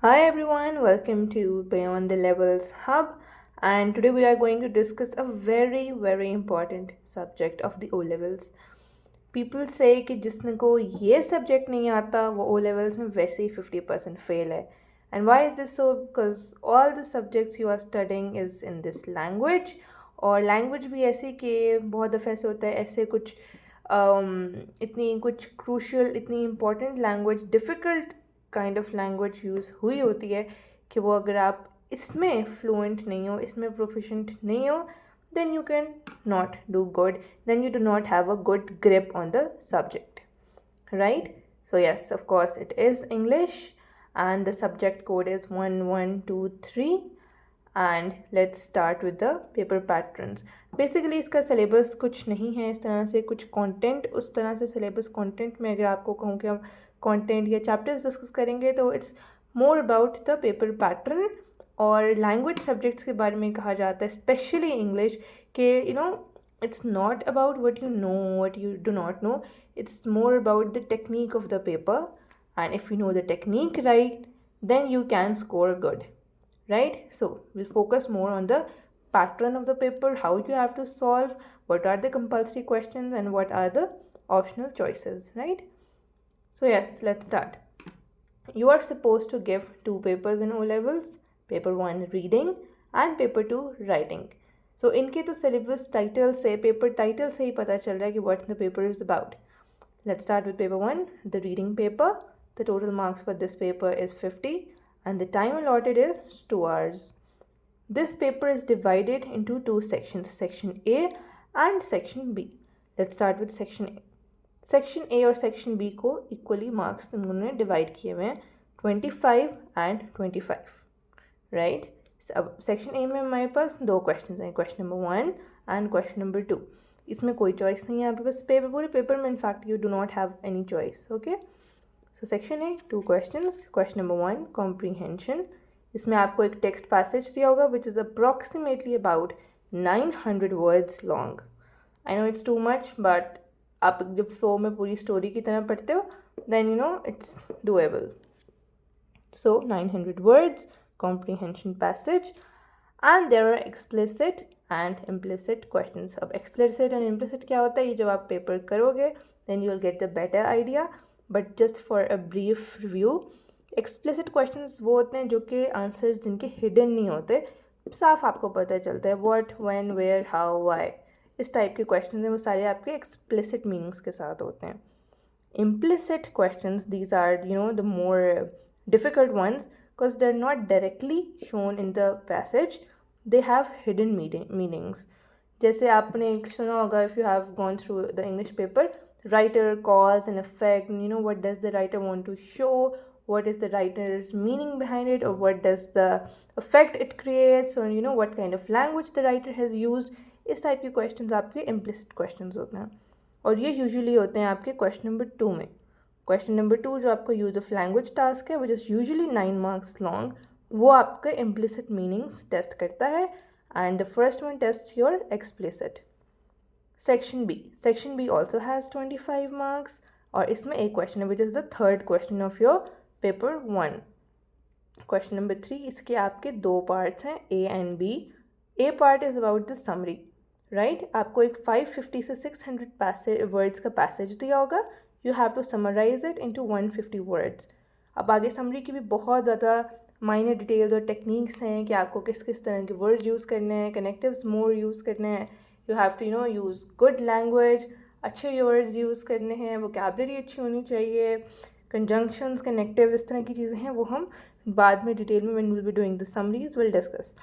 Hi everyone, welcome to Beyond the Levels Hub, and today we are going to discuss a very important subject of the O levels. People say कि जिसने को ये subject नहीं आता वो O levels में वैसे ही 50% fail है. And why is this so? Because all the subjects you are studying is in this language, और language भी ऐसी कि बहुत दफ़े ऐसे होता है ऐसे कुछ इतनी कुछ क्रूशल इतनी important language difficult kind of language use हुई होती है कि वो अगर आप इसमें फ्लुएंट नहीं हो, इसमें प्रोफिशेंट नहीं हो, then you can not do good, then you do not have a good grip on the subject, right? So yes, of course it is English, and the subject code is 1123. And let's start with the paper patterns. Basically इसका syllabus कुछ नहीं है इस तरह से, कुछ content उस तरह से सिलेबस कंटेंट में अगर आपको कहूँ कि हम कंटेंट या चैप्टर्स डिस्कस करेंगे तो it's more about the paper pattern. और लैंग्वेज सब्जेक्ट्स के बारे में कहा जाता है स्पेशली इंग्लिश के it's not about what you know, what you do not know. It's more about the technique of the paper. And if you know the technique right, then you can score good, right? So we'll focus more on the pattern of the paper, how you have to solve, what are the compulsory questions, and what are the optional choices, right? So yes, let's start. You are supposed to give two papers in O levels, paper 1 reading and paper 2 writing. So इनके तो syllabus title से, paper title से ही पता चल रहा है कि what the paper is about. Let's start with paper 1, the reading paper. The total marks for this paper is 50 and the time allotted is 2 hours. This paper is divided into two sections, section A and section B. Let's start with section A. Section A और section B को equally marks उन्होंने divide किए हुए हैं 25 and 25, right. अब section A में हमारे पास दो क्वेश्चन हैं, question number 1 and question number 2. इसमें कोई चॉइस नहीं है आपके पास पूरे पेपर में. In fact you do not have any choice. Okay, so section A, two questions. Question number 1, comprehension. इसमें आपको एक टेक्स्ट पैसेज दिया होगा which is approximately about 900 words long. I know it's too much, but आप जब flow में पूरी story की तरह पढ़ते हो then it's doable. So 900 words, comprehension passage, and there are explicit and implicit questions. अब एक्सप्लिसिट एंड इम्प्लिसिट क्या होता है, ये जब आप पेपर करोगे then you will get the better idea, but just for a brief review, explicit questions वो होते हैं जो कि आंसर्स जिनके हिडन नहीं होते, साफ आपको पता चलता है what, when, where, how, why. इस टाइप के क्वेश्चन हैं वो सारे आपके एक्सप्लिसिट मीनिंग्स के साथ होते हैं. Implicit questions, these are the more difficult ones because they're not directly shown in the passage, they have hidden meanings. जैसे आपने सुना होगा, if you have gone through the English paper, writer, cause and effect, what does the writer want to show, what is the writer's meaning behind it, or what does the effect it creates, or what kind of language the writer has used. इस type के questions आपके implicit questions होते हैं, और ये usually होते हैं आपके क्वेश्चन नंबर 2 में. क्वेश्चन नंबर 2 जो आपका यूज़ ऑफ लैंग्वेज टास्क है, which is usually 9 marks long, वो आपके इम्प्लिसिट मीनिंग्स टेस्ट करता है, and the first one test your explicit. Section B also has 25 marks, और इसमें एक क्वेश्चन है which is the third question of your paper 1. Question number 3, इसके आपके दो पार्ट्स हैं, A and B. A part is about the summary, right. आपको एक 550 से 600 वर्ड्स का पैसेज दिया होगा, you have to summarise it into 150 words. अब आगे समरी की भी बहुत ज़्यादा माइनर डिटेल्स और टेक्निक्स हैं कि आपको किस किस तरह के वर्ड्स यूज़ करने हैं, कनेक्टिव्स मोर यूज़ करने हैं, you have to use good language, अच्छे वर्ड्स यूज़ करने हैं, वोकैबलरी अच्छी होनी चाहिए, कंजंक्शंस, कनेक्टिव, इस तरह की चीज़ें हैं, वो हम बाद में डिटेल में when will be doing the summaries will discuss.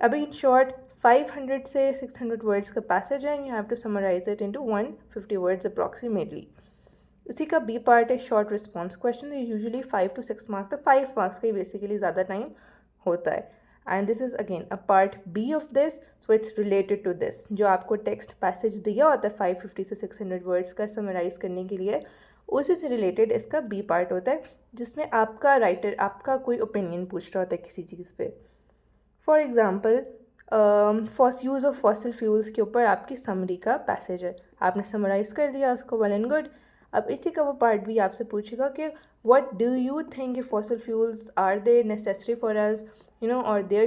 अभी इन शॉर्ट 500 से 600 वर्ड्स का पैसेज है, you have to summarise it into 150 words approximately. उसी का बी पार्ट है short response question, usually 5 to 6 marks, तो 5 मार्क्स का ही बेसिकली ज़्यादा टाइम होता है. And this is again a part B of this, so it's related to this. जो आपको टेक्स्ट पैसेज दिया होता है 550 से 600 वर्ड्स का समराइज़ करने के लिए, उसी से रिलेटेड इसका बी पार्ट होता है, जिसमें आपका राइटर आपका कोई ओपिनियन पूछ रहा होता है किसी चीज़ पे. For example, use of fossil fuels के ऊपर आपकी समरी का पैसेज है, आपने समराइज़ कर दिया उसको, वेल एंड गुड. अब इसी का वो पार्ट भी आपसे पूछेगा कि what do you think fossil fuels are they necessary for us, you know, or their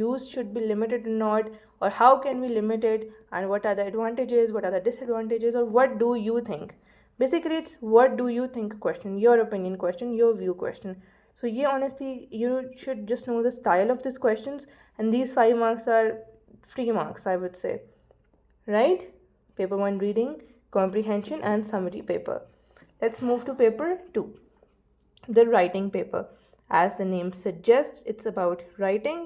use should be limited or not, or how can we limit it, and what are the advantages, what are the disadvantages, or what do you think. Basically it's what do you think question, your opinion question, your view question. So yeah, honestly you should just know the style of these questions, and these 5 marks are free marks, I would say, right? Paper 1 reading, comprehension and summary paper. Let's move to paper 2, the writing paper. As the name suggests, it's about writing.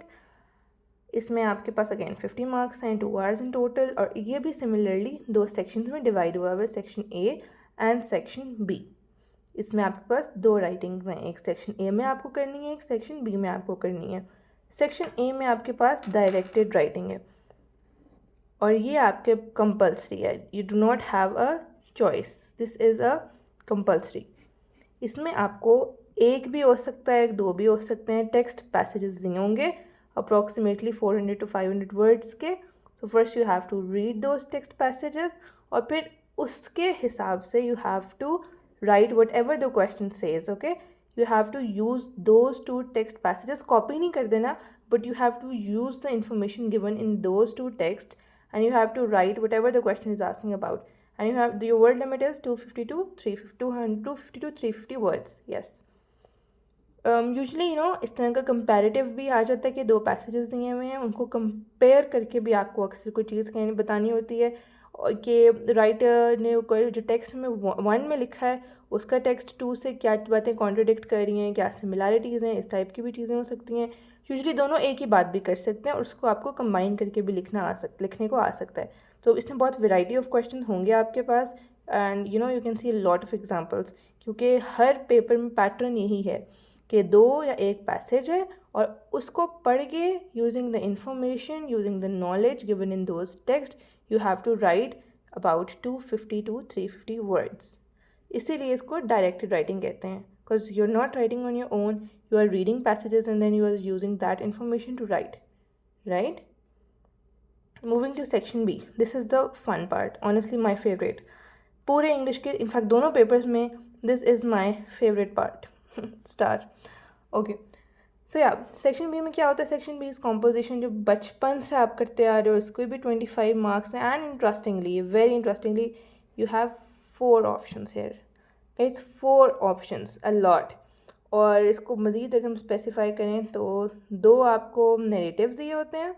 इसमें आपके पास again 50 marks हैं, 2 hours in total, और ये भी similarly 2 sections में divide हुआ हुआ है, section A and section B. इसमें आपके पास 2 राइटिंग्स हैं, एक सेक्शन ए में आपको करनी है, एक सेक्शन बी में आपको करनी है. सेक्शन ए में आपके पास डायरेक्टेड राइटिंग है और ये आपके कंपल्सरी है, you do not have a choice, this is a compulsory. इसमें आपको एक भी हो सकता है, 2 भी हो सकते हैं, टेक्स्ट पैसेजेस दिए होंगे अप्रॉक्सीमेटली 400 to 500 वर्ड्स के. So first you have to read those text passages और फिर उसके हिसाब से you have to write whatever the question says. Okay, you have to use those 2 text passages, copy नहीं कर देना, but you have to use the information given in those 2 texts and you have to write whatever the question is asking about, and you have your word limit is 250 to 350 words. Yes. Usually इस तरह का comparative भी आ जाता है कि 2 passages दिए हुए हैं, उनको कंपेयर करके भी आपको अक्सर कोई चीज़ कहनी बतानी होती है कि राइटर ने जो टेक्स्ट में 1 में लिखा है उसका टेक्स्ट 2 से क्या बातें कॉन्ट्रडिक्ट कर रही हैं, क्या सिमिलैरिटीज़ हैं, इस टाइप की भी चीज़ें हो सकती हैं. यूजली दोनों एक ही बात भी कर सकते हैं और उसको आपको कंबाइन करके भी लिखने को आ सकता है. तो इसमें बहुत वेराइटी ऑफ क्वेश्चन होंगे आपके पास, and you can see lot of examples, क्योंकि हर पेपर में पैटर्न यही है कि 2 या 1 पैसेज है और उसको पढ़ के using the information, using the knowledge given in those text, you have to write about 250 to 350 words. इसीलिए इसको डायरेक्टेड राइटिंग कहते हैं, because you're not writing on your own, you are reading passages and then you are using that information to write, right? Moving to section B, this is the fun part, honestly my favorite. पूरे English के in fact दोनों papers में this is my favourite part. Star. Okay, so या section B में क्या होता है? Section B is composition, जो बचपन से आप करते आ रहे हो, इसको भी 25 मार्क्स हैं. And interestingly, very interestingly, you have 4 options here. It's 4 options, a lot. और इसको मज़ीद अगर हम स्पेसिफाई करें तो 2 आपको नरेटिव्स दिए होते हैं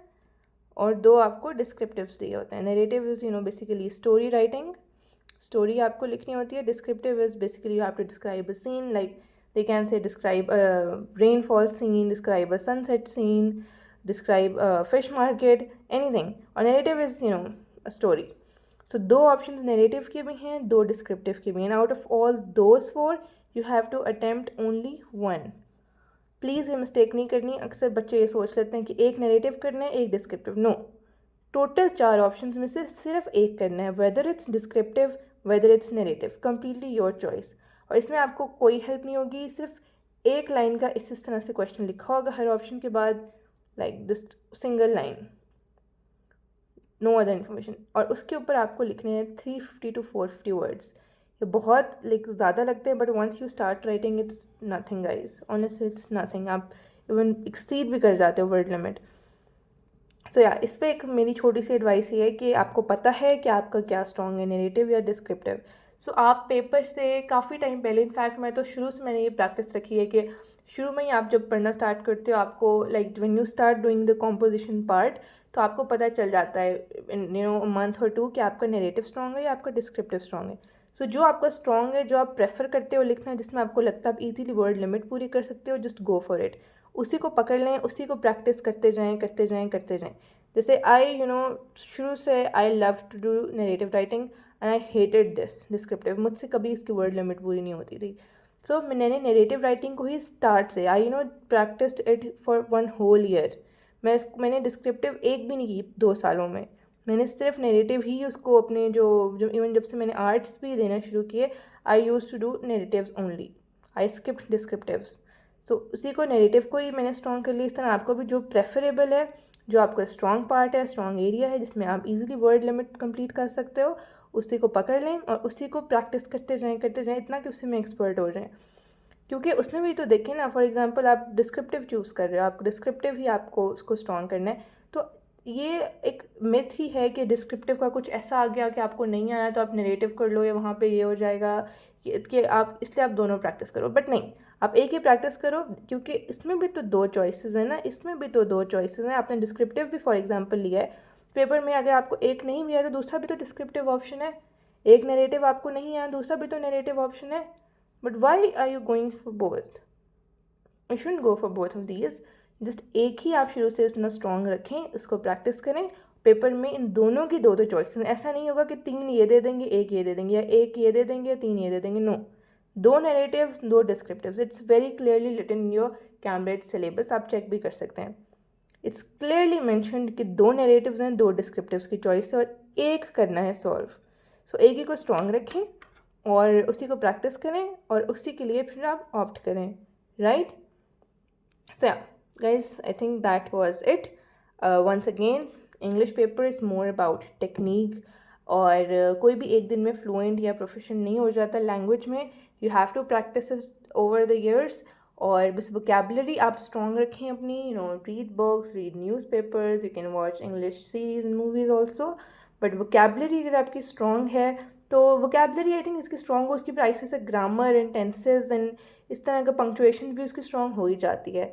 और 2 आपको डिस्क्रिप्टिव्स दिए होते हैं. Narrative is basically story writing, story आपको लिखनी होती है. Descriptive is basically you have to describe a scene, like they can say describe a rainfall scene, describe a sunset scene, describe a fish market, anything. Or narrative is a story. So 2 options narrative के भी हैं, 2 descriptive के भी हैं. Out of all those 4 you have to attempt only 1. Please ये mistake नहीं करनी. अक्सर बच्चे ये सोच लेते हैं कि एक नरेटिव करना है, एक डिस्क्रिप्टिव. नो, टोटल 4 ऑप्शंस में से सिर्फ एक करना है, whether it's descriptive whether it's narrative, completely your choice. और इसमें आपको कोई हेल्प नहीं होगी, सिर्फ एक लाइन का इस तरह से क्वेश्चन लिखा होगा हर ऑप्शन के बाद, like this single line, no other information. और उसके ऊपर आपको लिखने हैं 350 to 450 वर्ड्स. ये बहुत ज़्यादा लगते हैं, but once you start writing it's nothing guys, honestly it's nothing. आप इवन एक्सीड भी कर जाते हो वर्ड लिमिट. तो या इस पर एक मेरी छोटी सी एडवाइस ये है कि आपको पता है कि आपका क्या स्ट्रॉन्ग है, नरेटिव या डिस्क्रिप्टिव. सो आप पेपर से काफ़ी टाइम पहले, इनफैक्ट मैं तो शुरू से मैंने ये प्रैक्टिस रखी है कि शुरू में ही आप जब पढ़ना स्टार्ट करते हो, आपको like when you start doing the composition part, तो आपको पता चल जाता है इन मंथ और 2 कि आपका नरेटिव स्ट्रॉन्ग है या आपका डिस्क्रिप्टिव स्ट्रॉन्ग है. सो जो आपका स्ट्रॉन्ग है, जो आप प्रेफर करते हो लिखना, जिसमें आपको लगता है आप इजीली वर्ड लिमिट पूरी कर सकते हो, जस्ट गो फॉर इट. उसी को पकड़ लें, उसी को प्रैक्टिस करते जाएँ. जैसे शुरू से I love to do narrative writing and I hated this descriptive. मुझसे कभी इसकी वर्ड लिमिट पूरी नहीं होती थी. सो मैंने नरेटिव राइटिंग को ही स्टार्ट से I practised it for 1 whole year. मैंने डिस्क्रिप्टिव एक भी नहीं की 2 सालों में. मैंने सिर्फ नरेटिव ही उसको अपने जो इवन जब से मैंने आर्ट्स भी देना शुरू किए, I use to do narratives only. I skipped descriptives. So उसी को नैरेटिव को ही मैंने स्ट्रॉन्ग कर लिया। इस तरह आपको भी जो प्रेफरेबल है, जो आपका स्ट्रॉन्ग पार्ट है, स्ट्रॉन्ग एरिया है जिसमें आप इजीली वर्ड लिमिट कंप्लीट कर सकते हो, उसी को पकड़ लें और उसी को प्रैक्टिस करते जाएं इतना कि उसी में एक्सपर्ट हो जाएं। क्योंकि उसमें भी तो देखें ना, फॉर एग्जांपल आप डिस्क्रिप्टिव चूज़ कर रहे हो, आप डिस्क्रिप्टिव ही आपको उसको स्ट्रॉन्ग करना है। तो ये एक मिथ ही है कि डिस्क्रिप्टिव का कुछ ऐसा आ गया कि आपको नहीं आया तो आप नरेटिव कर लो या वहाँ पे ये हो जाएगा कि आप, इसलिए आप दोनों प्रैक्टिस करो। बट नहीं, आप एक ही प्रैक्टिस करो, क्योंकि इसमें भी तो दो चॉइसेस हैं ना, इसमें भी तो दो चॉइसेस हैं। आपने डिस्क्रिप्टिव भी फॉर एग्जांपल लिया है पेपर में, अगर आपको एक नहीं भी आया तो दूसरा भी तो डिस्क्रिप्टिव ऑप्शन है। एक नरेटिव आपको नहीं आया, दूसरा भी तो नरेटिव ऑप्शन है। But why are you going for both? You shouldn't go for both of these. Just एक ही आप शुरू से इतना स्ट्रॉन्ग रखें, इसको प्रैक्टिस करें। पेपर में इन दोनों की दो दो चॉइसेस, ऐसा नहीं होगा कि 3 ये दे देंगे, एक ये दे देंगे, या एक ये दे देंगे, 3 ये दे देंगे। नो, 2 narratives, 2 descriptives. It's very clearly written in your Cambridge syllabus, आप चेक भी कर सकते हैं। इट्स क्लियरली मैंशनड कि 2 नैरेटिव्स हैं, 2 डिस्क्रिप्टिव्स की चॉइस है और एक करना है सॉल्व। सो एक ही को स्ट्रॉन्ग रखें और उसी को प्रैक्टिस करें और उसी के लिए फिर आप ऑप्ट करें, right? So yeah, guys, I think that was it. Once again, English paper is more about technique. और कोई भी एक दिन में फ्लुएंट या प्रोफिशिएंट नहीं हो जाता लैंग्वेज में। You have to practise over the years. और बस वोकेबलरी आप स्ट्रॉन्ग रखें अपनी, read books, read newspapers, you can watch English series and movies also. But vocabulary अगर आपकी स्ट्रॉन्ग है तो वोकेबलरी आई थिंक इसकी स्ट्रॉन्ग हो, उसकी प्राइसेस है ग्रामर एंड टेंसेज एंड इस तरह का पंक्चुएशन भी उसकी स्ट्रॉन्ग हो ही जाती है।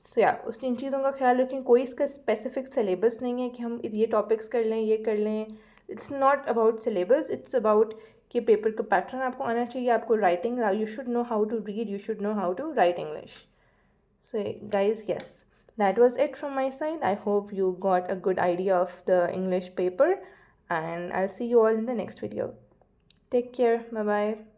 सो या उस इन चीज़ों का ख्याल रखें। कोई इसका स्पेसिफिक सिलेबस नहीं है कि हम ये टॉपिक्स कर लें, ये कर लें। It's not about syllabus, it's about कि पेपर का पैटर्न आपको आना चाहिए, आपको writing, you should know how to read, you should know how to write English. So guys, yes, that was it from my side. I hope you got a good idea of the English paper, and I'll see you all in the next video. Take care. Bye bye.